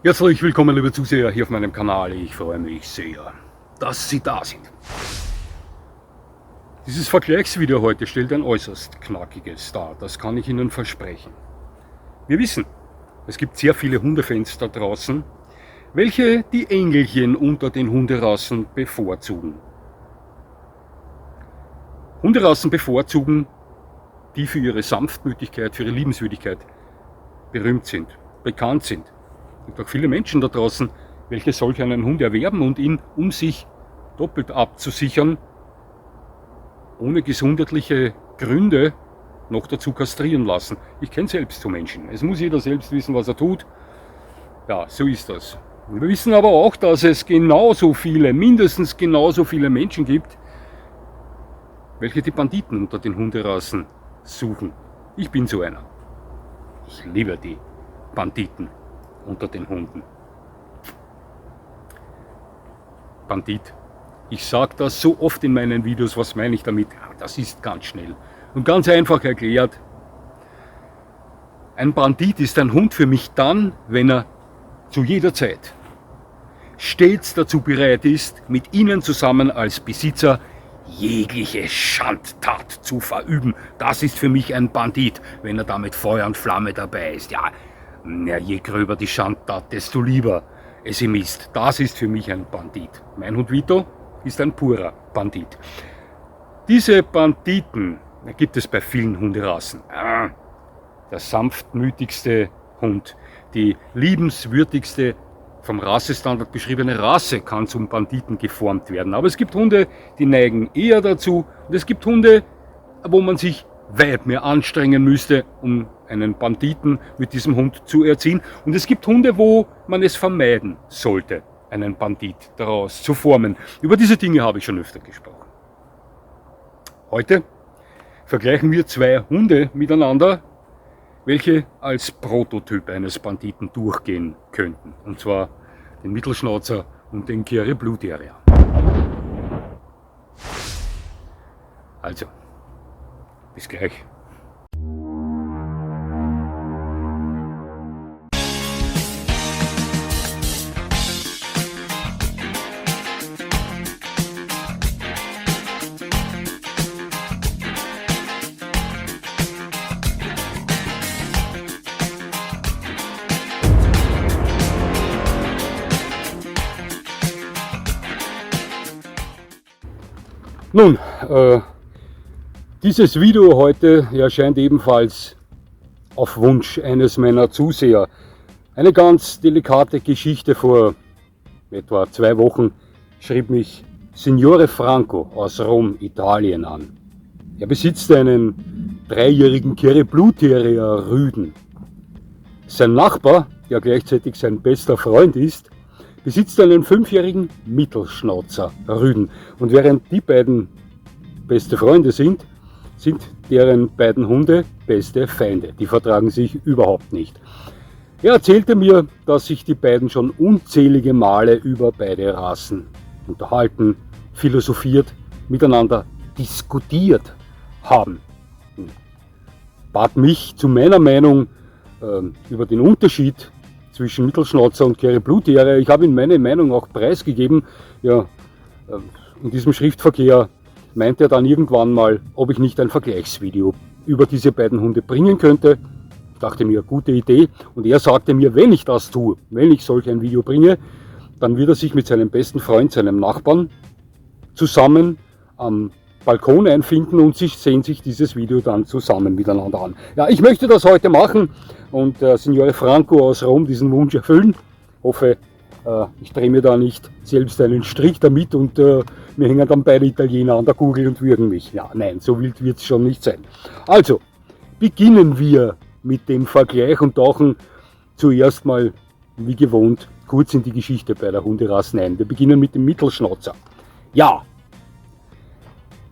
Herzlich willkommen, liebe Zuseher, hier auf meinem Kanal. Ich freue mich sehr, dass Sie da sind. Dieses Vergleichsvideo heute stellt ein äußerst knackiges dar, das kann ich Ihnen versprechen. Wir wissen, es gibt sehr viele Hundefans da draußen, welche die Engelchen unter den Hunderassen bevorzugen. Hunderassen bevorzugen, die für ihre Sanftmütigkeit, für ihre Liebenswürdigkeit berühmt sind, bekannt sind. Es gibt auch viele Menschen da draußen, welche solch einen Hund erwerben und ihn, um sich doppelt abzusichern, ohne gesundheitliche Gründe noch dazu kastrieren lassen. Ich kenne selbst so Menschen. Es muss jeder selbst wissen, was er tut. Ja, so ist das. Wir wissen aber auch, dass es genauso viele, mindestens genauso viele Menschen gibt, welche die Banditen unter den Hunderassen suchen. Ich bin so einer. Ich liebe die Banditen unter den Hunden. Bandit. Ich sage das so oft in meinen Videos, was meine ich damit? Das ist ganz schnell und ganz einfach erklärt. Ein Bandit ist ein Hund für mich dann, wenn er zu jeder Zeit stets dazu bereit ist, mit Ihnen zusammen als Besitzer jegliche Schandtat zu verüben. Das ist für mich ein Bandit, wenn er da mit Feuer und Flamme dabei ist. Ja, je gröber die Schandtat, desto lieber es ihm ist. Das ist für mich ein Bandit. Mein Hund Vito ist ein purer Bandit. Diese Banditen gibt es bei vielen Hunderassen. Der sanftmütigste Hund, die liebenswürdigste, vom Rassestandard beschriebene Rasse kann zum Banditen geformt werden. Aber es gibt Hunde, die neigen eher dazu. Und es gibt Hunde, wo man sich weit mehr anstrengen müsste, um einen Banditen mit diesem Hund zu erziehen. Und es gibt Hunde, wo man es vermeiden sollte, einen Bandit daraus zu formen. Über diese Dinge habe ich schon öfter gesprochen. Heute vergleichen wir zwei Hunde miteinander, welche als Prototyp eines Banditen durchgehen könnten. Und zwar den Mittelschnauzer und den Kerry Blue Terrier. Also, bis gleich. Nun, dieses Video heute erscheint ebenfalls auf Wunsch eines meiner Zuseher. Eine ganz delikate Geschichte. Vor etwa 2 Wochen schrieb mich Signore Franco aus Rom, Italien an. Er besitzt einen 3-jährigen Kerry Blue Terrier Rüden. Sein Nachbar, der gleichzeitig sein bester Freund ist, besitzt einen 5-jährigen Mittelschnauzer Rüden. Und während die beiden beste Freunde sind deren beiden Hunde beste Feinde. Die vertragen sich überhaupt nicht. Er erzählte mir, dass sich die beiden schon unzählige Male über beide Rassen unterhalten, philosophiert, miteinander diskutiert haben. Bat mich zu meiner Meinung über den Unterschied zwischen Mittelschnauzer und Kerry Blue Terrier. Ich habe ihm meine Meinung auch preisgegeben. Ja, in diesem Schriftverkehr meinte er dann irgendwann mal, ob ich nicht ein Vergleichsvideo über diese beiden Hunde bringen könnte. Ich dachte mir, gute Idee. Und er sagte mir, wenn ich das tue, wenn ich solch ein Video bringe, dann wird er sich mit seinem besten Freund, seinem Nachbarn, zusammen am Balkon einfinden und sehen sich dieses Video dann zusammen miteinander an. Ja, ich möchte das heute machen und Signore Franco aus Rom diesen Wunsch erfüllen. Hoffe, ich drehe mir da nicht selbst einen Strich damit und mir hängen dann beide Italiener an der Kugel und würgen mich. Ja, nein, so wild wird es schon nicht sein. Also, beginnen wir mit dem Vergleich und tauchen zuerst mal, wie gewohnt, kurz in die Geschichte bei der Hunderassen ein. Wir beginnen mit dem Mittelschnauzer. Ja,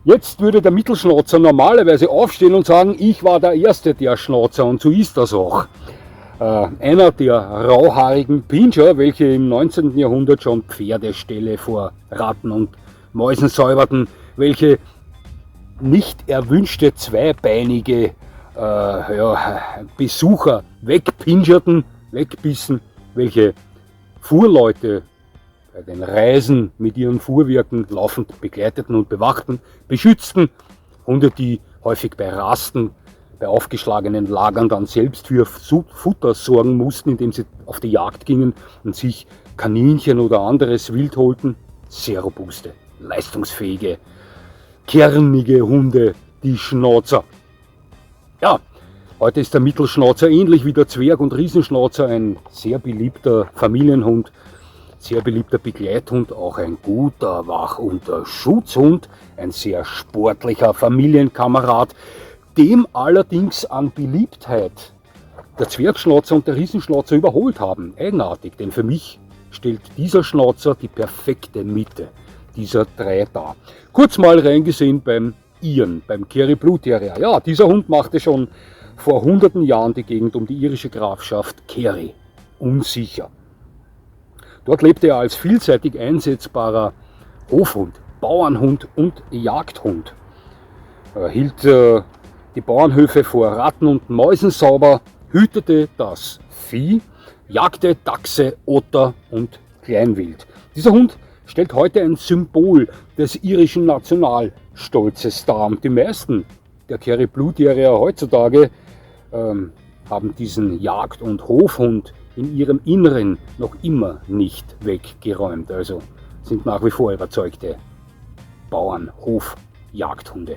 jetzt würde der Mittelschnauzer normalerweise aufstehen und sagen, ich war der Erste der Schnauzer, und so ist das auch. Einer der rauhaarigen Pinscher, welche im 19. Jahrhundert schon Pferdeställe vor Ratten und Mäusen säuberten, welche nicht erwünschte zweibeinige Besucher wegpinscherten, wegbissen, welche Fuhrleute bei den Reisen mit ihren Fuhrwerken laufend begleiteten und bewachten, beschützten, Hunde, die häufig bei Rasten, bei aufgeschlagenen Lagern dann selbst für Futter sorgen mussten, indem sie auf die Jagd gingen und sich Kaninchen oder anderes Wild holten. Sehr robuste, leistungsfähige, kernige Hunde, die Schnauzer. Ja, heute ist der Mittelschnauzer ähnlich wie der Zwerg- und Riesenschnauzer ein sehr beliebter Familienhund, sehr beliebter Begleithund, auch ein guter Wach- und Schutzhund, ein sehr sportlicher Familienkamerad, dem allerdings an Beliebtheit der Zwergschnauzer und der Riesenschnauzer überholt haben. Eigenartig, denn für mich stellt dieser Schnauzer die perfekte Mitte dieser drei dar. Kurz mal reingesehen beim Ian, beim Kerry Blue Terrier. Ja, dieser Hund machte schon vor hunderten Jahren die Gegend um die irische Grafschaft Kerry unsicher. Dort lebte er als vielseitig einsetzbarer Hofhund, Bauernhund und Jagdhund. Er hielt die Bauernhöfe vor Ratten und Mäusen sauber, hütete das Vieh, jagte Dachse, Otter und Kleinwild. Dieser Hund stellt heute ein Symbol des irischen Nationalstolzes dar. Und die meisten der Kerry Blue Terrier heutzutage haben diesen Jagd- und Hofhund in ihrem Inneren noch immer nicht weggeräumt. Also sind nach wie vor überzeugte Bauern-, Hof-, Jagdhunde.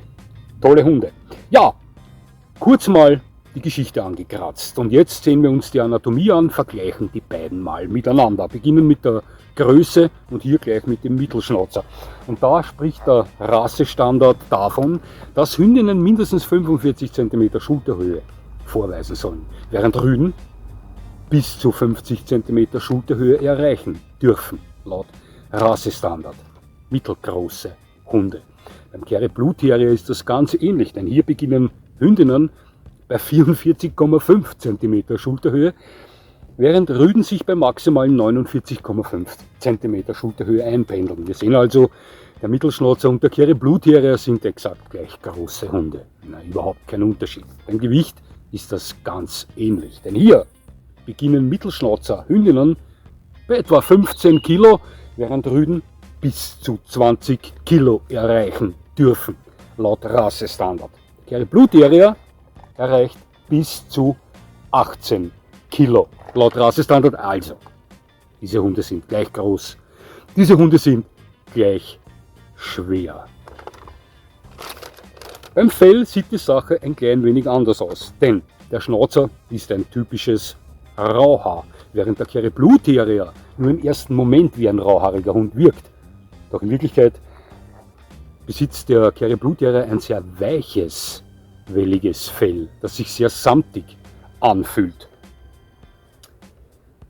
Tolle Hunde. Ja, kurz mal die Geschichte angekratzt. Und jetzt sehen wir uns die Anatomie an, vergleichen die beiden mal miteinander. Beginnen mit der Größe und hier gleich mit dem Mittelschnauzer. Und da spricht der Rassestandard davon, dass Hündinnen mindestens 45 cm Schulterhöhe vorweisen sollen, während Rüden bis zu 50 cm Schulterhöhe erreichen dürfen, laut Rassestandard. Mittelgroße Hunde. Beim Kerry Blue Terrier ist das ganz ähnlich, denn hier beginnen Hündinnen bei 44,5 cm Schulterhöhe, während Rüden sich bei maximalen 49,5 cm Schulterhöhe einpendeln. Wir sehen also, der Mittelschnauzer und der Kerry Blue Terrier sind exakt gleich große Hunde. Überhaupt kein Unterschied. Beim Gewicht ist das ganz ähnlich, denn hier beginnen Mittelschnauzer Hündinnen bei etwa 15 Kilo, während Rüden bis zu 20 Kilo erreichen dürfen, laut Rassestandard. Der Kerry Blue Terrier erreicht bis zu 18 Kilo, laut Rassestandard. Also, diese Hunde sind gleich groß, diese Hunde sind gleich schwer. Beim Fell sieht die Sache ein klein wenig anders aus, denn der Schnauzer ist ein typisches Rauhaar, während der Kerry Blue Terrier nur im ersten Moment wie ein rauhaariger Hund wirkt. Doch in Wirklichkeit besitzt der Kerry Blue Terrier ein sehr weiches, welliges Fell, das sich sehr samtig anfühlt.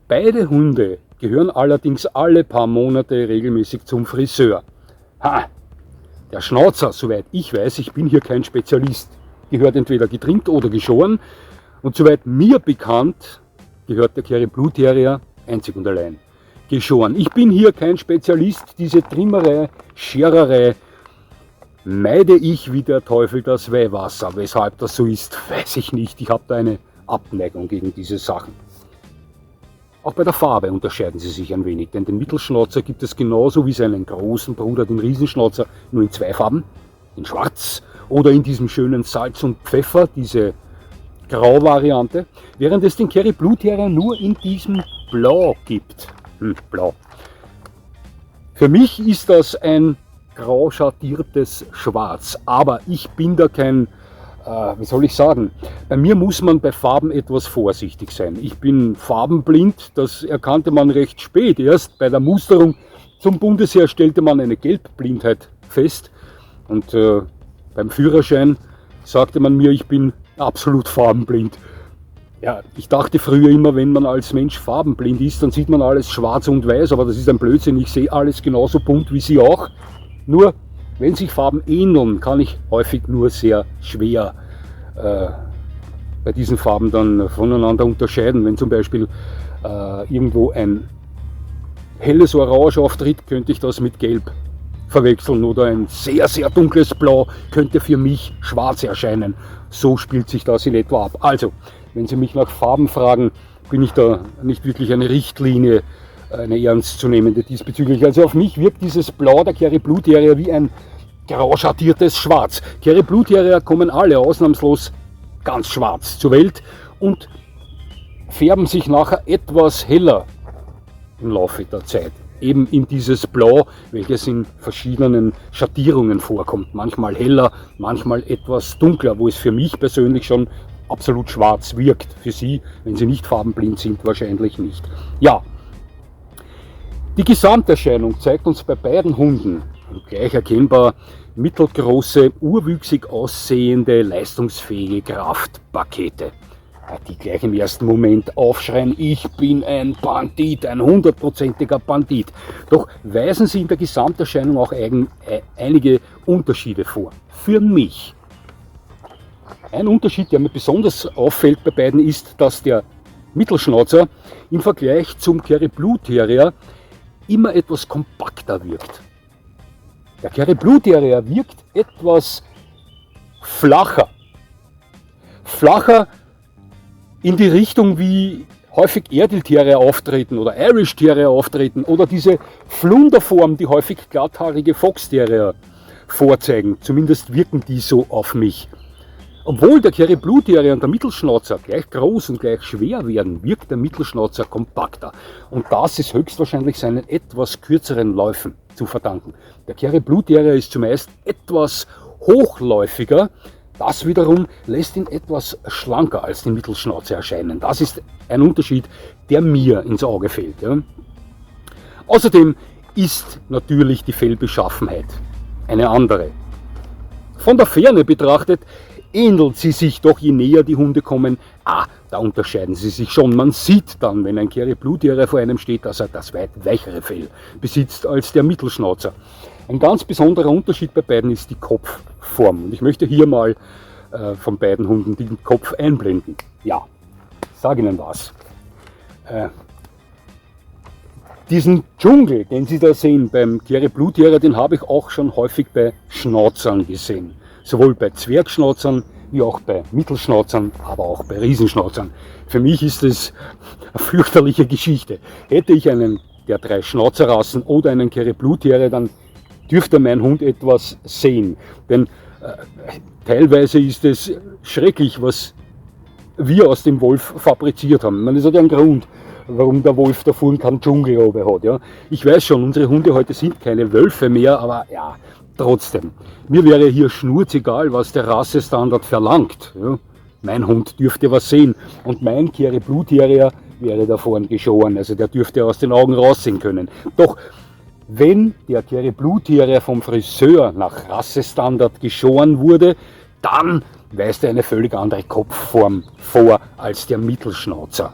Beide Hunde gehören allerdings alle paar Monate regelmäßig zum Friseur. Der Schnauzer, soweit ich weiß, ich bin hier kein Spezialist, gehört entweder getrimmt oder geschoren, und soweit mir bekannt gehört der Kerry Blue Terrier einzig und allein geschoren. Ich bin hier kein Spezialist, diese Trimmerei, Schererei meide ich wie der Teufel das Weihwasser. Weshalb das so ist, weiß ich nicht. Ich habe da eine Abneigung gegen diese Sachen. Auch bei der Farbe unterscheiden sie sich ein wenig, denn den Mittelschnauzer gibt es genauso wie seinen großen Bruder, den Riesenschnauzer, nur in zwei Farben, in Schwarz oder in diesem schönen Salz und Pfeffer, diese Grau-Variante, während es den Kerry Blue Terrier nur in diesem Blau gibt. Blau. Für mich ist das ein grau schattiertes Schwarz, aber ich bin da kein, wie soll ich sagen, bei mir muss man bei Farben etwas vorsichtig sein. Ich bin farbenblind, das erkannte man recht spät. Erst bei der Musterung zum Bundesheer stellte man eine Gelbblindheit fest und beim Führerschein sagte man mir, ich bin absolut farbenblind. Ja, ich dachte früher immer, wenn man als Mensch farbenblind ist, dann sieht man alles schwarz und weiß, aber das ist ein Blödsinn. Ich sehe alles genauso bunt wie Sie auch. Nur, wenn sich Farben ähneln, kann ich häufig nur sehr schwer bei diesen Farben dann voneinander unterscheiden. Wenn zum Beispiel irgendwo ein helles Orange auftritt, könnte ich das mit Gelb verwechseln, oder ein sehr, sehr dunkles Blau könnte für mich schwarz erscheinen. So spielt sich das in etwa ab. Also, wenn Sie mich nach Farben fragen, bin ich da nicht wirklich eine Richtlinie eine ernstzunehmende diesbezüglich. Also auf mich wirkt dieses Blau der Kerry Blue Terrier wie ein grau schattiertes Schwarz. Kerry Blue Terrier kommen alle ausnahmslos ganz schwarz zur Welt und färben sich nachher etwas heller im Laufe der Zeit. Eben in dieses Blau, welches in verschiedenen Schattierungen vorkommt. Manchmal heller, manchmal etwas dunkler, wo es für mich persönlich schon absolut schwarz wirkt. Für Sie, wenn Sie nicht farbenblind sind, wahrscheinlich nicht. Ja, die Gesamterscheinung zeigt uns bei beiden Hunden gleich erkennbar mittelgroße, urwüchsig aussehende, leistungsfähige Kraftpakete, die gleich im ersten Moment aufschreien, ich bin ein Bandit, ein 100%iger Bandit. Doch weisen sie in der Gesamterscheinung auch einige Unterschiede vor. Für mich. Ein Unterschied, der mir besonders auffällt bei beiden, ist, dass der Mittelschnauzer im Vergleich zum Kerry Blue Terrier immer etwas kompakter wirkt. Der Kerry Blue Terrier wirkt etwas flacher. Flacher in die Richtung, wie häufig Airedale Terrier auftreten oder Irish Terrier auftreten oder diese Flunderform, die häufig glatthaarige Fox Terrier vorzeigen. Zumindest wirken die so auf mich. Obwohl der Kerry Blue Terrier und der Mittelschnauzer gleich groß und gleich schwer werden, wirkt der Mittelschnauzer kompakter. Und das ist höchstwahrscheinlich seinen etwas kürzeren Läufen zu verdanken. Der Kerry Blue Terrier ist zumeist etwas hochläufiger. Das wiederum lässt ihn etwas schlanker als den Mittelschnauzer erscheinen. Das ist ein Unterschied, der mir ins Auge fällt. Ja. Außerdem ist natürlich die Fellbeschaffenheit eine andere. Von der Ferne betrachtet ähnelt sie sich doch, je näher die Hunde kommen. Da unterscheiden sie sich schon. Man sieht dann, wenn ein Kerry Blue Terrier vor einem steht, dass er das weit weichere Fell besitzt als der Mittelschnauzer. Ein ganz besonderer Unterschied bei beiden ist die Kopfform. Und ich möchte hier mal von beiden Hunden den Kopf einblenden. Ja, ich sage Ihnen was. Diesen Dschungel, den Sie da sehen beim Kerry Blue Terrier, den habe ich auch schon häufig bei Schnauzern gesehen. Sowohl bei Zwergschnauzern wie auch bei Mittelschnauzern, aber auch bei Riesenschnauzern. Für mich ist es eine fürchterliche Geschichte. Hätte ich einen der 3 Schnauzerrassen oder einen Kerry Blue Terrier, dann dürfte mein Hund etwas sehen. Denn teilweise ist es schrecklich, was wir aus dem Wolf fabriziert haben. Es hat ja einen Grund, warum der Wolf da vorne keinen Dschungelobe hat. Ja. Ich weiß schon, unsere Hunde heute sind keine Wölfe mehr, aber ja, trotzdem. Mir wäre hier schnurzegal, was der Rassestandard verlangt. Ja. Mein Hund dürfte was sehen und mein Kerry Blue Terrier wäre da vorne geschoren. Also der dürfte aus den Augen raussehen können. Doch wenn der Kerry Blue Terrier vom Friseur nach Rassestandard geschoren wurde, dann weist er eine völlig andere Kopfform vor als der Mittelschnauzer.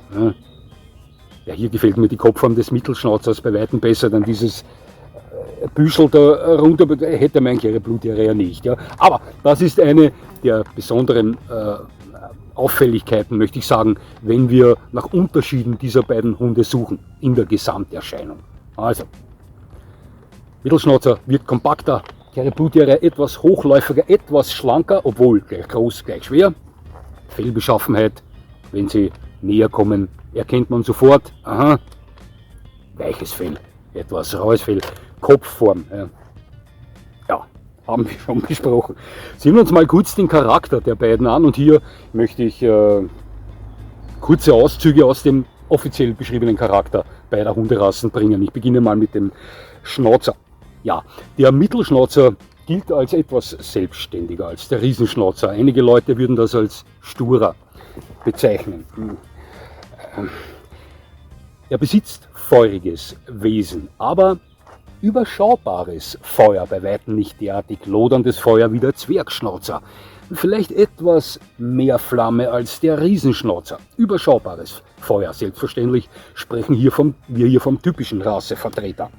Ja, hier gefällt mir die Kopfform des Mittelschnauzers bei weitem besser, denn dieses Büschel da runter hätte mein Kerry Blue Terrier nicht. Ja. Aber das ist eine der besonderen Auffälligkeiten, möchte ich sagen, wenn wir nach Unterschieden dieser beiden Hunde suchen in der Gesamterscheinung. Also, Mittelschnauzer wirkt kompakter, Kerry Blue Terrier etwas hochläufiger, etwas schlanker, obwohl gleich groß, gleich schwer. Fellbeschaffenheit, wenn sie näher kommen, erkennt man sofort, aha, weiches Fell, etwas raues Fell, Kopfform. Ja, haben wir schon besprochen. Sehen wir uns mal kurz den Charakter der beiden an und hier möchte ich kurze Auszüge aus dem offiziell beschriebenen Charakter beider Hunderassen bringen. Ich beginne mal mit dem Schnauzer. Ja, der Mittelschnauzer gilt als etwas selbstständiger als der Riesenschnauzer. Einige Leute würden das als sturer bezeichnen. Er besitzt feuriges Wesen, aber überschaubares Feuer, bei weitem nicht derartig loderndes Feuer wie der Zwergschnauzer. Vielleicht etwas mehr Flamme als der Riesenschnauzer. Überschaubares Feuer, selbstverständlich sprechen wir hier vom typischen Rassevertreter.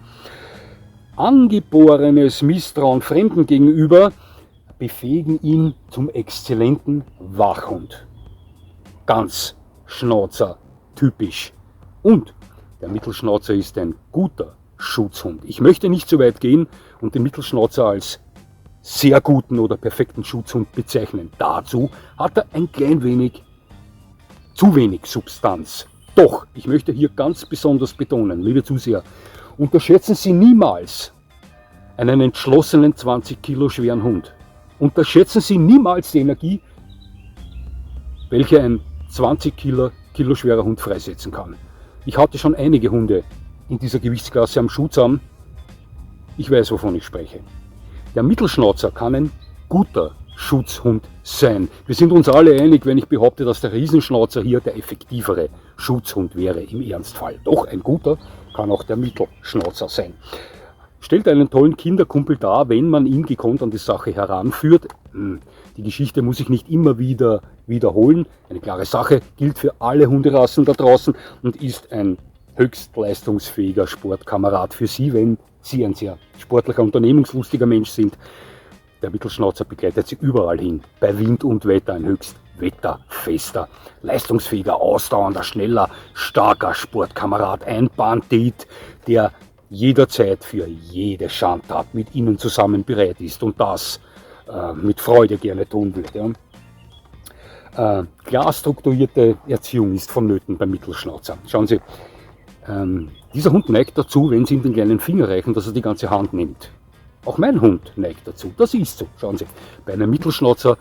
Angeborenes Misstrauen Fremden gegenüber befähigen ihn zum exzellenten Wachhund. Ganz Schnauzer typisch. Und der Mittelschnauzer ist ein guter Schutzhund. Ich möchte nicht so weit gehen und den Mittelschnauzer als sehr guten oder perfekten Schutzhund bezeichnen. Dazu hat er ein klein wenig zu wenig Substanz Doch, ich möchte hier ganz besonders betonen, liebe Zuseher, unterschätzen Sie niemals einen entschlossenen 20 Kilo schweren Hund. Unterschätzen Sie niemals die Energie, welche ein 20 Kilo schwerer Hund freisetzen kann. Ich hatte schon einige Hunde in dieser Gewichtsklasse am Schuhzaum. Ich weiß, wovon ich spreche. Der Mittelschnauzer kann ein guter Schutzhund sein. Wir sind uns alle einig, wenn ich behaupte, dass der Riesenschnauzer hier der effektivere Schutzhund wäre im Ernstfall. Doch ein guter kann auch der Mittelschnauzer sein. Stellt einen tollen Kinderkumpel dar, wenn man ihn gekonnt an die Sache heranführt. Die Geschichte muss ich nicht immer wieder wiederholen. Eine klare Sache gilt für alle Hunderassen da draußen und ist ein höchst leistungsfähiger Sportkamerad für Sie, wenn Sie ein sehr sportlicher, unternehmungslustiger Mensch sind. Der Mittelschnauzer begleitet Sie überall hin, bei Wind und Wetter, ein höchst wetterfester, leistungsfähiger, ausdauernder, schneller, starker Sportkamerad, ein Bandit, der jederzeit für jede Schandtat mit Ihnen zusammen bereit ist und das mit Freude gerne tun würde. Klar strukturierte Erziehung ist vonnöten beim Mittelschnauzer. Schauen Sie, dieser Hund neigt dazu, wenn Sie ihm den kleinen Finger reichen, dass er die ganze Hand nimmt. Auch mein Hund neigt dazu, das ist so. Schauen Sie, bei einem Mittelschnauzer,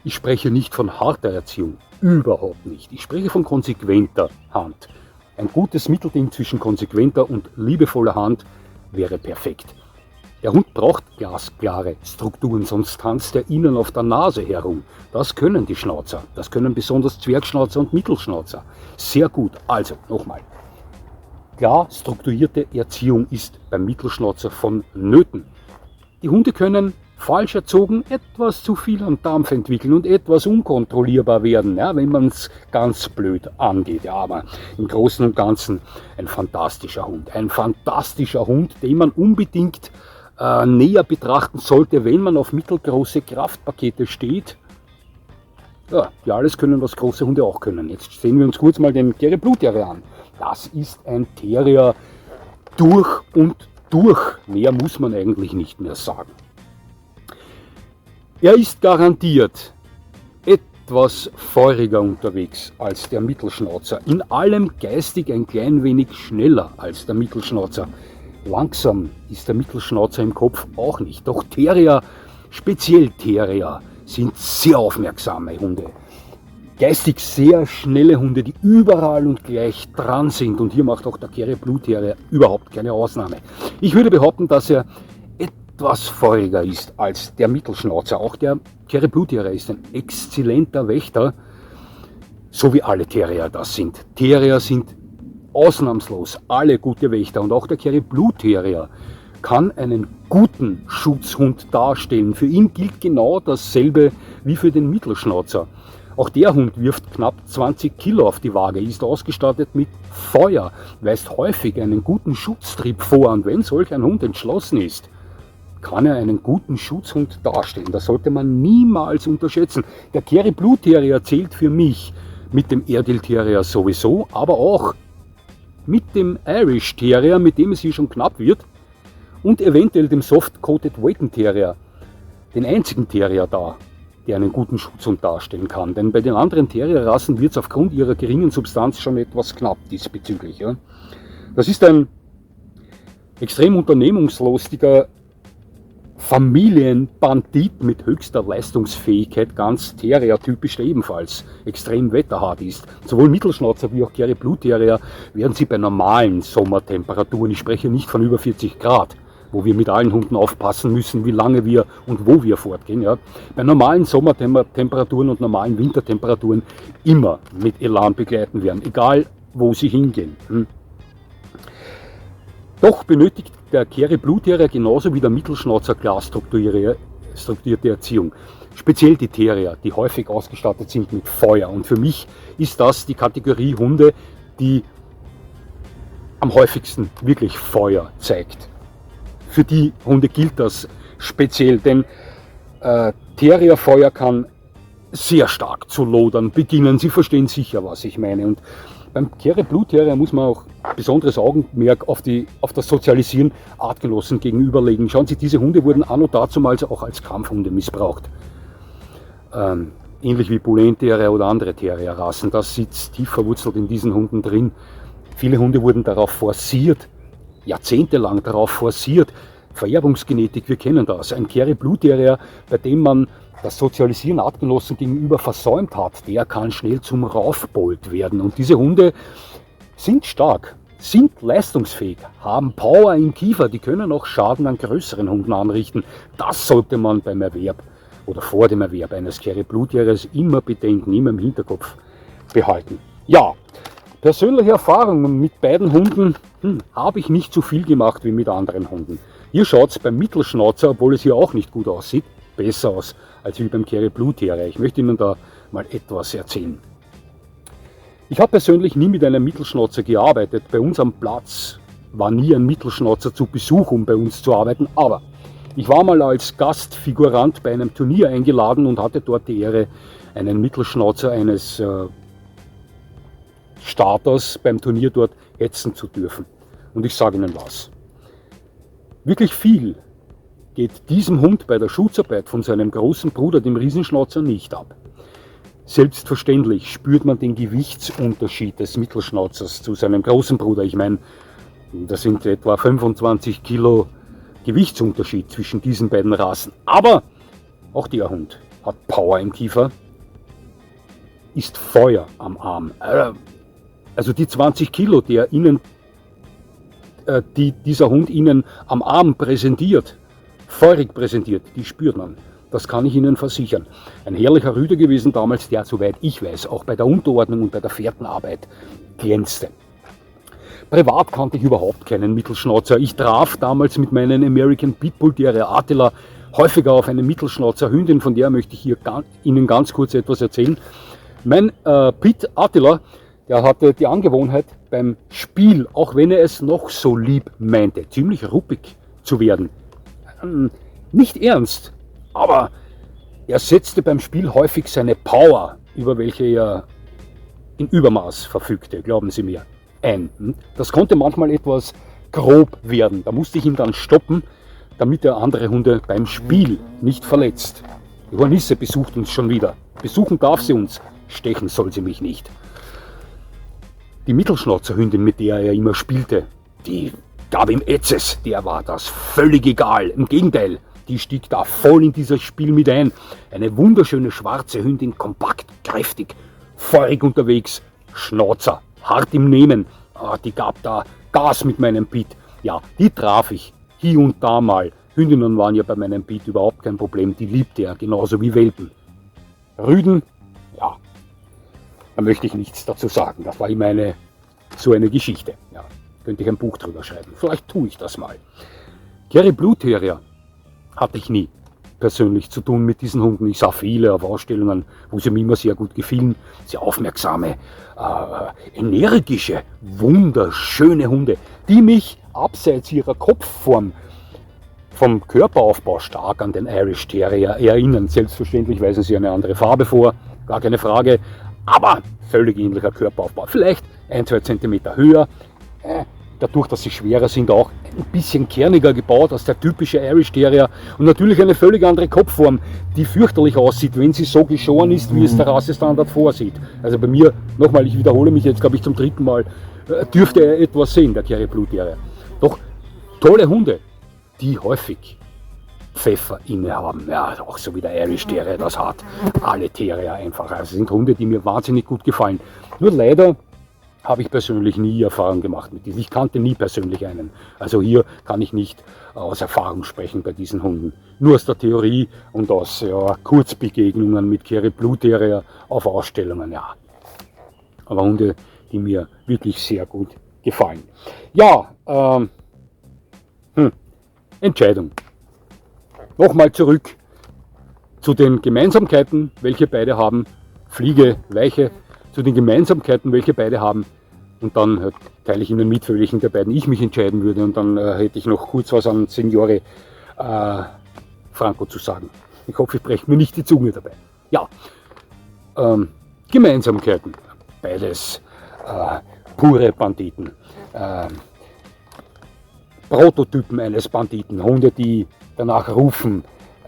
ich spreche nicht von harter Erziehung, überhaupt nicht. Ich spreche von konsequenter Hand. Ein gutes Mittelding zwischen konsequenter und liebevoller Hand wäre perfekt. Der Hund braucht glasklare Strukturen, sonst tanzt er Ihnen auf der Nase herum. Das können die Schnauzer, das können besonders Zwergschnauzer und Mittelschnauzer. Sehr gut, also nochmal. Klar strukturierte Erziehung ist beim Mittelschnauzer vonnöten. Die Hunde können falsch erzogen etwas zu viel am Dampf entwickeln und etwas unkontrollierbar werden, ja, wenn man es ganz blöd angeht. Ja, aber im Großen und Ganzen ein fantastischer Hund. Ein fantastischer Hund, den man unbedingt näher betrachten sollte, wenn man auf mittelgroße Kraftpakete steht. Ja, die alles können, was große Hunde auch können. Jetzt sehen wir uns kurz mal den Kerry Blue Terrier an. Das ist ein Terrier durch und durch. Mehr muss man eigentlich nicht mehr sagen. Er ist garantiert etwas feuriger unterwegs als der Mittelschnauzer. In allem geistig ein klein wenig schneller als der Mittelschnauzer. Langsam ist der Mittelschnauzer im Kopf auch nicht. Doch Terrier, speziell Terrier, sind sehr aufmerksame Hunde. Geistig sehr schnelle Hunde, die überall und gleich dran sind. Und hier macht auch der Kerry Blue Terrier überhaupt keine Ausnahme. Ich würde behaupten, dass er etwas feuriger ist als der Mittelschnauzer. Auch der Kerry Blue Terrier ist ein exzellenter Wächter, so wie alle Terrier das sind. Terrier sind ausnahmslos alle gute Wächter und auch der Kerry Blue Terrier kann einen guten Schutzhund darstellen. Für ihn gilt genau dasselbe wie für den Mittelschnauzer. Auch der Hund wirft knapp 20 Kilo auf die Waage, ist ausgestattet mit Feuer, weist häufig einen guten Schutztrieb vor und wenn solch ein Hund entschlossen ist, kann er einen guten Schutzhund darstellen. Das sollte man niemals unterschätzen. Der Kerry Blue Terrier zählt für mich mit dem Airedale Terrier sowieso, aber auch mit dem Irish Terrier, mit dem es hier schon knapp wird, und eventuell dem Soft-Coated Waiting Terrier, den einzigen Terrier da, der einen guten Schutzhund darstellen kann. Denn bei den anderen Terrierrassen wird es aufgrund ihrer geringen Substanz schon etwas knapp diesbezüglich. Ja. Das ist ein extrem unternehmungslustiger Familienbandit mit höchster Leistungsfähigkeit, ganz Terrier-typisch, der ebenfalls extrem wetterhart ist. Sowohl Mittelschnauzer wie auch Kerry Blue Terrier werden sie bei normalen Sommertemperaturen, ich spreche nicht von über 40 Grad, wo wir mit allen Hunden aufpassen müssen, wie lange wir und wo wir fortgehen. Ja. Bei normalen Sommertemperaturen und normalen Wintertemperaturen immer mit Elan begleiten werden, egal wo sie hingehen. Doch benötigt der Kerry Blue Terrier genauso wie der Mittelschnauzer klar strukturierte Erziehung. Speziell die Terrier, die häufig ausgestattet sind mit Feuer. Und für mich ist das die Kategorie Hunde, die am häufigsten wirklich Feuer zeigt. Für die Hunde gilt das speziell, denn Terrierfeuer kann sehr stark zu lodern beginnen. Sie verstehen sicher, was ich meine. Und beim Kerry Blue Terrier muss man auch besonderes Augenmerk auf das Sozialisieren Artgenossen gegenüberlegen. Schauen Sie, diese Hunde wurden anno dazumals auch als Kampfhunde missbraucht. ähnlich wie Bullen Terrier oder andere Terrierrassen. Das sitzt tief verwurzelt in diesen Hunden drin. Viele Hunde wurden darauf forciert, jahrzehntelang darauf forciert. Vererbungsgenetik, wir kennen das. Ein Kerry Blue Terrier, bei dem man das Sozialisieren Artgenossen gegenüber versäumt hat, der kann schnell zum Raufbold werden. Und diese Hunde sind stark, sind leistungsfähig, haben Power im Kiefer, die können auch Schaden an größeren Hunden anrichten. Das sollte man beim Erwerb oder vor dem Erwerb eines Kerry Blue Terriers immer bedenken, immer im Hinterkopf behalten. Ja, persönliche Erfahrungen mit beiden Hunden habe ich nicht so viel gemacht wie mit anderen Hunden. Hier schaut es beim Mittelschnauzer, obwohl es hier auch nicht gut aussieht, besser aus als wie beim Kerry Blue Terrier. Ich möchte Ihnen da mal etwas erzählen. Ich habe persönlich nie mit einem Mittelschnauzer gearbeitet. Bei uns am Platz war nie ein Mittelschnauzer zu Besuch, um bei uns zu arbeiten. Aber ich war mal als Gastfigurant bei einem Turnier eingeladen und hatte dort die Ehre, einen Mittelschnauzer eines Starters beim Turnier dort hetzen zu dürfen. Und ich sage Ihnen was. Wirklich viel geht diesem Hund bei der Schutzarbeit von seinem großen Bruder, dem Riesenschnauzer, nicht ab. Selbstverständlich spürt man den Gewichtsunterschied des Mittelschnauzers zu seinem großen Bruder. Ich meine, das sind etwa 25 Kilo Gewichtsunterschied zwischen diesen beiden Rassen. Aber auch der Hund hat Power im Kiefer, ist Feuer am Arm. Also die 20 Kilo, die dieser Hund Ihnen am Arm präsentiert, feurig präsentiert, die spürt man. Das kann ich Ihnen versichern. Ein herrlicher Rüde gewesen damals, der, soweit ich weiß, auch bei der Unterordnung und bei der Fährtenarbeit glänzte. Privat kannte ich überhaupt keinen Mittelschnauzer. Ich traf damals mit meinen American Pitbull Terrier Attila häufiger auf eine Mittelschnauzer Hündin, von der möchte ich hier Ihnen ganz kurz etwas erzählen. Mein Pit Attila, der hatte die Angewohnheit beim Spiel, auch wenn er es noch so lieb meinte, ziemlich ruppig zu werden. Nicht ernst, aber er setzte beim Spiel häufig seine Power, über welche er in Übermaß verfügte, glauben Sie mir, ein. Das konnte manchmal etwas grob werden. Da musste ich ihn dann stoppen, damit er andere Hunde beim Spiel nicht verletzt. Die Hornisse besucht uns schon wieder. Besuchen darf sie uns, stechen soll sie mich nicht. Die Mittelschnauzerhündin, mit der er immer spielte, die gab ihm Ätzes, der war das völlig egal. Im Gegenteil, die stieg da voll in dieses Spiel mit ein. Eine wunderschöne schwarze Hündin, kompakt, kräftig, feurig unterwegs, Schnauzer, hart im Nehmen. Die gab da Gas mit meinem Pit. Ja, die traf ich hier und da mal. Hündinnen waren ja bei meinem Pit überhaupt kein Problem, die liebte er, genauso wie Welpen. Rüden, ja, da möchte ich nichts dazu sagen. Das war immer so eine Geschichte. Ja, könnte ich ein Buch drüber schreiben. Vielleicht tue ich das mal. Kerry Blue Terrier hatte ich nie persönlich zu tun mit diesen Hunden. Ich sah viele auf Ausstellungen, wo sie mir immer sehr gut gefielen. Sehr aufmerksame, energische, wunderschöne Hunde, die mich abseits ihrer Kopfform vom Körperaufbau stark an den Irish Terrier erinnern. Selbstverständlich weisen sie eine andere Farbe vor, gar keine Frage, aber völlig ähnlicher Körperaufbau. Vielleicht 1-2 cm höher, dadurch, dass sie schwerer sind, auch ein bisschen kerniger gebaut als der typische Irish Terrier und natürlich eine völlig andere Kopfform, die fürchterlich aussieht, wenn sie so geschoren ist, wie es der Rassestandard vorsieht. Also bei mir, nochmal, ich wiederhole mich jetzt, glaube ich, zum 3. Mal, dürfte er etwas sehen, der Kerry Blue Terrier. Doch tolle Hunde, die häufig Pfeffer innehaben. Ja, auch so wie der Irish Terrier das hat. Alle Terrier einfach. Also sind Hunde, die mir wahnsinnig gut gefallen. Nur leider habe ich persönlich nie Erfahrung gemacht mit diesen. Ich kannte nie persönlich einen. Also hier kann ich nicht aus Erfahrung sprechen bei diesen Hunden. Nur aus der Theorie und aus Kurzbegegnungen mit Kerry Blue Terrier auf Ausstellungen, ja. Aber Hunde, die mir wirklich sehr gut gefallen. Ja, Entscheidung. Nochmal zurück zu den Gemeinsamkeiten, welche beide haben. Fliege, Leiche, zu den Gemeinsamkeiten, welche beide haben. Und dann teile ich Ihnen mit, für welchen der beiden ich mich entscheiden würde. Und dann hätte ich noch kurz was an Signore Franco zu sagen. Ich hoffe, ich breche mir nicht die Zunge dabei. Ja, Gemeinsamkeiten. Beides pure Banditen. Prototypen eines Banditen. Hunde, die danach rufen,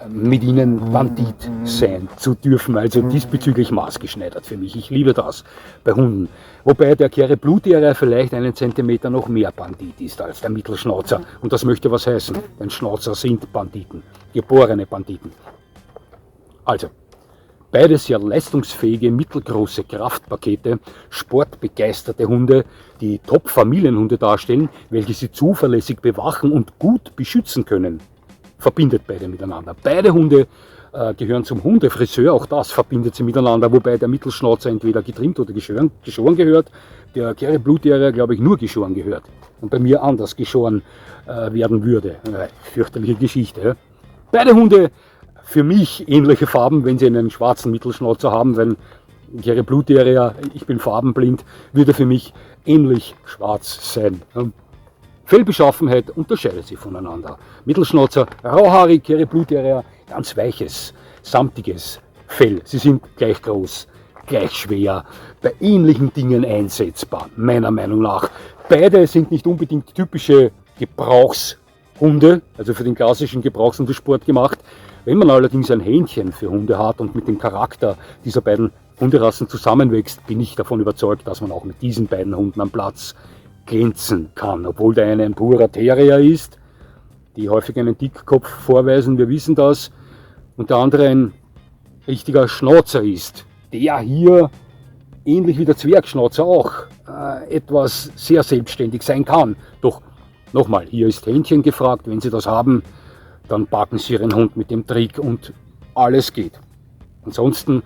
mit ihnen Bandit sein zu dürfen, also diesbezüglich maßgeschneidert für mich. Ich liebe das bei Hunden. Wobei der Kerry Blue Terrier vielleicht einen Zentimeter noch mehr Bandit ist als der Mittelschnauzer. Und das möchte was heißen, denn Schnauzer sind Banditen, geborene Banditen. Also, beide sehr leistungsfähige, mittelgroße Kraftpakete, sportbegeisterte Hunde, die Top-Familienhunde darstellen, welche sie zuverlässig bewachen und gut beschützen können. Verbindet beide miteinander. Beide Hunde gehören zum Hundefriseur, auch das verbindet sie miteinander, wobei der Mittelschnauzer entweder getrimmt oder geschoren gehört. Der Kerry Blue Terrier, glaube ich, nur geschoren gehört und bei mir anders geschoren werden würde. Fürchterliche Geschichte. Ja? Beide Hunde für mich ähnliche Farben, wenn sie einen schwarzen Mittelschnauzer haben, weil Kerry Blue Terrier, ich bin farbenblind, würde für mich ähnlich schwarz sein. Ja? Fellbeschaffenheit unterscheidet sie voneinander. Mittelschnauzer, rauhaarig, Kerry Blue Terrier, ganz weiches, samtiges Fell. Sie sind gleich groß, gleich schwer, bei ähnlichen Dingen einsetzbar, meiner Meinung nach. Beide sind nicht unbedingt typische Gebrauchshunde, also für den klassischen Gebrauchshundesport gemacht. Wenn man allerdings ein Händchen für Hunde hat und mit dem Charakter dieser beiden Hunderassen zusammenwächst, bin ich davon überzeugt, dass man auch mit diesen beiden Hunden am Platz glänzen kann, obwohl der eine ein purer Terrier ist, die häufig einen Dickkopf vorweisen, wir wissen das, und der andere ein richtiger Schnauzer ist, der hier, ähnlich wie der Zwergschnauzer auch, etwas sehr selbstständig sein kann. Doch nochmal, hier ist Händchen gefragt, wenn Sie das haben, dann packen Sie Ihren Hund mit dem Trick und alles geht. Ansonsten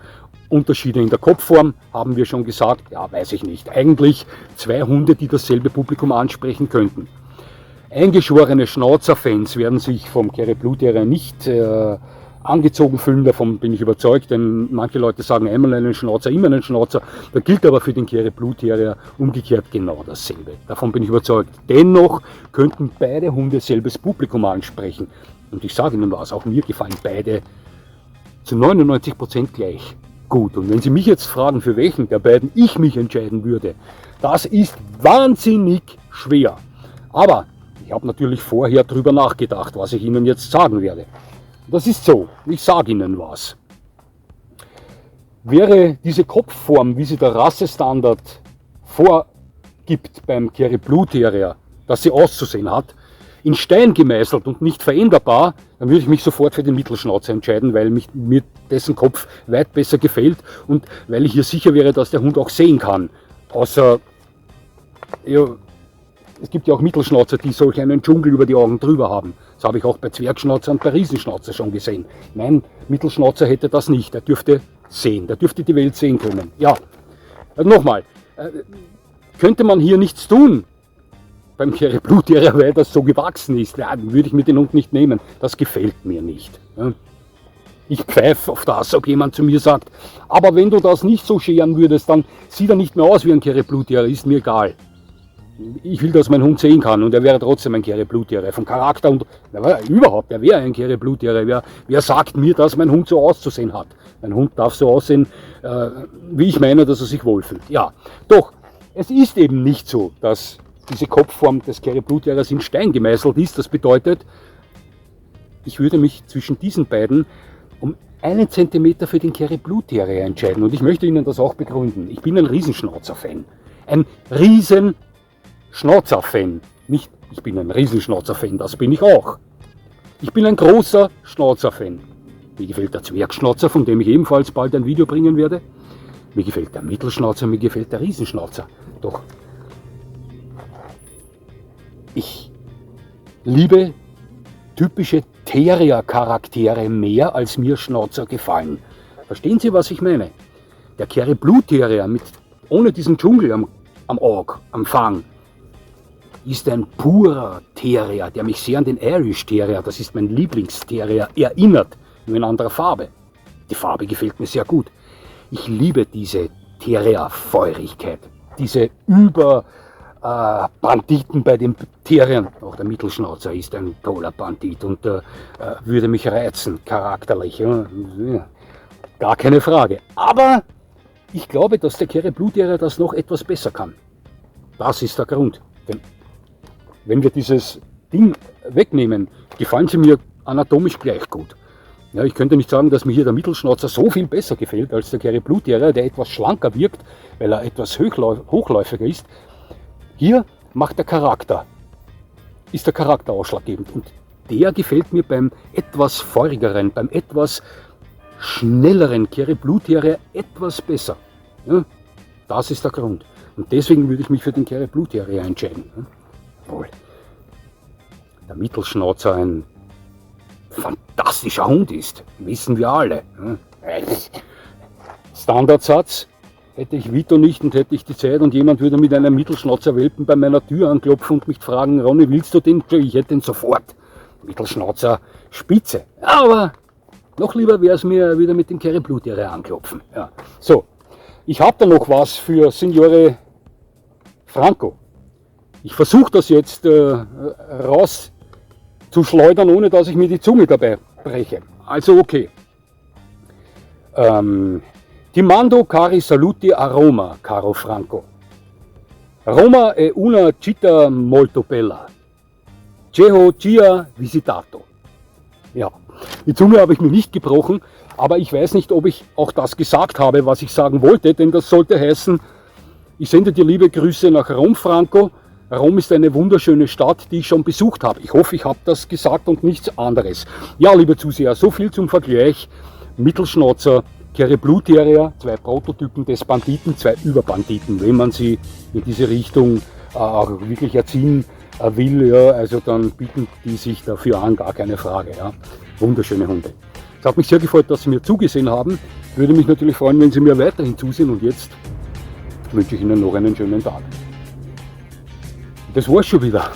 Unterschiede in der Kopfform haben wir schon gesagt, ja, weiß ich nicht. Eigentlich zwei Hunde, die dasselbe Publikum ansprechen könnten. Eingeschworene Schnauzerfans werden sich vom Kerry Blue Terrier nicht angezogen fühlen, davon bin ich überzeugt, denn manche Leute sagen einmal einen Schnauzer, immer einen Schnauzer. Da gilt aber für den Kerry Blue Terrier umgekehrt genau dasselbe. Davon bin ich überzeugt. Dennoch könnten beide Hunde selbes Publikum ansprechen. Und ich sage Ihnen was, auch mir gefallen beide zu 99% gleich gut. Und wenn Sie mich jetzt fragen, für welchen der beiden ich mich entscheiden würde, das ist wahnsinnig schwer. Aber ich habe natürlich vorher darüber nachgedacht, was ich Ihnen jetzt sagen werde. Das ist so, ich sage Ihnen was. Wäre diese Kopfform, wie sie der Rassestandard vorgibt beim Kerry Blue Terrier, dass sie auszusehen hat, in Stein gemeißelt und nicht veränderbar, dann würde ich mich sofort für den Mittelschnauzer entscheiden, weil mir dessen Kopf weit besser gefällt und weil ich hier sicher wäre, dass der Hund auch sehen kann. Außer, ja, es gibt ja auch Mittelschnauzer, die solch einen Dschungel über die Augen drüber haben. Das habe ich auch bei Zwergschnauzer und bei Riesenschnauzer schon gesehen. Mein Mittelschnauzer hätte das nicht, der dürfte sehen, der dürfte die Welt sehen können. Ja, nochmal, könnte man hier nichts tun? Beim Kerry Blue Terrier, weil das so gewachsen ist, ja, dann würde ich mir den Hund nicht nehmen. Das gefällt mir nicht. Ja. Ich pfeife auf das, ob jemand zu mir sagt, aber wenn du das nicht so scheren würdest, dann sieht er nicht mehr aus wie ein Kerry Blue Terrier, ist mir egal. Ich will, dass mein Hund sehen kann und er wäre trotzdem ein Kerry Blue Terrier. Vom Charakter und überhaupt, er wäre ein Kerry Blue Terrier. Wer sagt mir, dass mein Hund so auszusehen hat? Mein Hund darf so aussehen, wie ich meine, dass er sich wohlfühlt. Ja, doch, es ist eben nicht so, dass diese Kopfform des Kerry Blue Terriers in Stein gemeißelt ist. Das bedeutet, ich würde mich zwischen diesen beiden um einen Zentimeter für den Kerry Blue Terrier entscheiden. Und ich möchte Ihnen das auch begründen. Ich bin ein Riesenschnauzer-Fan. Ein Riesenschnauzer-Fan. Nicht, ich bin ein Riesenschnauzer-Fan, das bin ich auch. Ich bin ein großer Schnauzer-Fan. Mir gefällt der Zwergschnauzer, von dem ich ebenfalls bald ein Video bringen werde. Mir gefällt der Mittelschnauzer, mir gefällt der Riesenschnauzer. Doch ich liebe typische Terrier-Charaktere mehr, als mir Schnauzer gefallen. Verstehen Sie, was ich meine? Der Kerry Blue Terrier ohne diesen Dschungel am Auge, am Fang, ist ein purer Terrier, der mich sehr an den Irish Terrier, das ist mein Lieblingsterrier, erinnert, nur in anderer Farbe. Die Farbe gefällt mir sehr gut. Ich liebe diese Terrier-Feurigkeit, diese Banditen bei den Terriern. Auch der Mittelschnauzer ist ein toller Bandit und würde mich reizen, charakterlich. Ja. Gar keine Frage. Aber ich glaube, dass der Kerry Blue Terrier das noch etwas besser kann. Das ist der Grund. Denn wenn wir dieses Ding wegnehmen, gefallen sie mir anatomisch gleich gut. Ja, ich könnte nicht sagen, dass mir hier der Mittelschnauzer so viel besser gefällt als der Kerry Blue Terrier, der etwas schlanker wirkt, weil er etwas hochläufiger ist. Hier ist der Charakter ausschlaggebend. Und der gefällt mir beim etwas feurigeren, beim etwas schnelleren Kerry Blue Terrier etwas besser. Ja, das ist der Grund. Und deswegen würde ich mich für den Kerry Blue Terrier entscheiden. Obwohl der Mittelschnauzer ein fantastischer Hund ist, wissen wir alle. Standardsatz: hätte ich Vito nicht und hätte ich die Zeit und jemand würde mit einem Mittelschnauzer-Welpen bei meiner Tür anklopfen und mich fragen, Ronny, willst du den? Ich hätte den sofort. Mittelschnauzer Spitze. Aber noch lieber wäre es mir wieder mit dem Kerry Blue Terrier anklopfen. Ja. So, ich habe da noch was für Signore Franco. Ich versuche das jetzt rauszuschleudern, ohne dass ich mir die Zunge dabei breche. Also okay. Ti mando cari saluti a Roma, caro Franco. Roma è una città molto bella. Che ci ha visitato. Ja, die Zunge habe ich mir nicht gebrochen, aber ich weiß nicht, ob ich auch das gesagt habe, was ich sagen wollte, denn das sollte heißen, ich sende dir liebe Grüße nach Rom, Franco. Rom ist eine wunderschöne Stadt, die ich schon besucht habe. Ich hoffe, ich habe das gesagt und nichts anderes. Ja, liebe Zuseher, so viel zum Vergleich. Mittelschnauzer, Kerry Blue Terrier, 2 Prototypen des Banditen, 2 Überbanditen, wenn man sie in diese Richtung auch wirklich erziehen will, ja, also dann bieten die sich dafür an, gar keine Frage. Ja. Wunderschöne Hunde. Es hat mich sehr gefreut, dass Sie mir zugesehen haben. Ich würde mich natürlich freuen, wenn Sie mir weiterhin zusehen, und jetzt wünsche ich Ihnen noch einen schönen Tag. Das war's schon wieder.